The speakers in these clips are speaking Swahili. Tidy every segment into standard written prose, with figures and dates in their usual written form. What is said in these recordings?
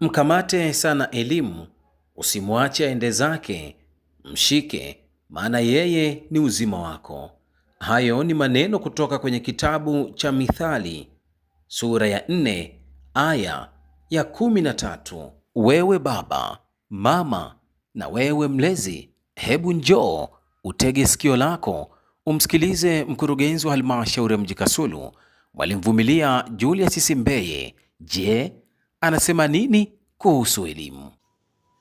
Mkamate sana elimu, usimwache aende zake, mshike, maana yeye ni uzima wako. Hayo ni maneno kutoka kwenye kitabu cha Mithali sura ya 4 aya ya 13. Wewe baba, mama na wewe mlezi, hebu njoo utege sikio lako umsikilize mkurugenzi wa halmashauri ya mji Kasulu, Mwalimu Vumilia Julius Simbeye. Je, anasema nini kuhusu elimu?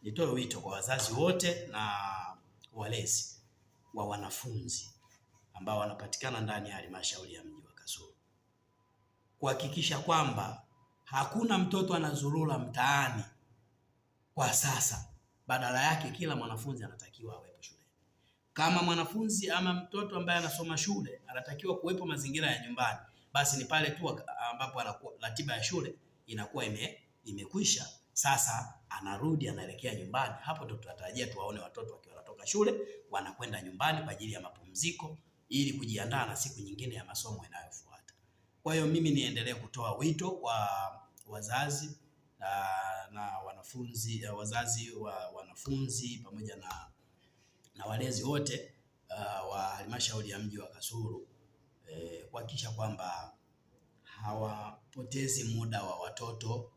Nitoe wito kwa wazazi wote na walezi wa wanafunzi ambao wanapatikana ndani ya halmashauri ya mji wa Kasulu kuhakikisha kwamba hakuna mtoto anazurura mtaani kwa sasa. Badala yake kila mwanafunzi anatakiwa awepo shuleni. Kama mwanafunzi ama mtoto ambaye anasoma shule anatakiwa kuwepo mazingira ya nyumbani, basi ni pale tu ambapo anakuwa ratiba ya shule inakuwa imekwisha. Sasa anarudi anaelekea nyumbani. Hapo ndo tunatarajia tuwaone watoto wakiwa wanatoka shule wanakwenda nyumbani kwa ajili ya mapumziko ili kujiandaa na siku nyingine ya masomo inayofuata. Kwa hiyo mimi niendelee kutoa wito kwa wazazi na wanafunzi, wazazi wa wanafunzi pamoja na walezi wote wa halmashauri ya mji wa Kasulu kuhakikisha kwamba hawapotezi muda wa watoto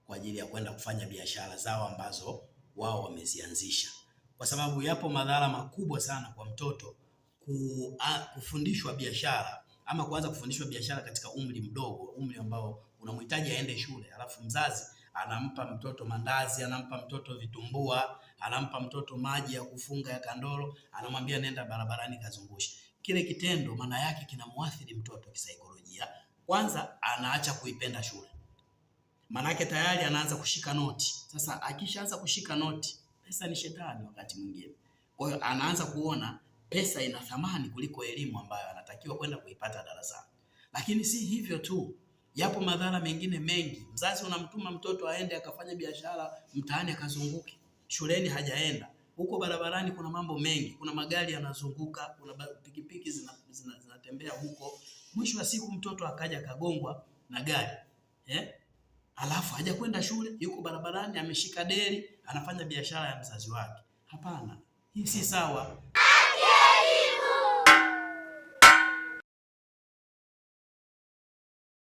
kwa ajili ya kwenda kufanya biashara zao ambazo wao wamezianzisha, kwa sababu yapo madhara makubwa sana kwa mtoto kufundishwa biashara ama kuanza kufundishwa biashara katika umri mdogo, umri ambao unamhitaji aende shule, alafu mzazi anampa mtoto mandazi, anampa mtoto vitumbua, anampa mtoto maji ya kufunga ya kandoro, anamwambia nenda barabarani kazungushe. Kile kitendo maana yake kinamuathiri mtoto kisaikolojia. Kwanza anaacha kuipenda shule, manake tayari anaanza kushika noti. Sasa akishaanza kushika noti, pesa ni shetani wakati mwingine. Kwa hiyo anaanza kuona pesa ina thamani kuliko elimu ambayo anatakiwa kwenda kuipata darasani. Lakini si hivyo tu, yapo madhara mengine mengi. Mzazi unamtuma mtoto aende akafanya biashara mtaani akazunguke, shuleni hajaenda. Huko barabarani kuna mambo mengi, kuna magari yanazunguka, kuna pikipiki zinatembea huko. Mwisho wa siku mtoto akaja kagongwa na gari. Alafu haja kwenda shule, yuko barabarani ameshika deli, anafanya biashara ya mzazi wake. Hapana, hii si sawa.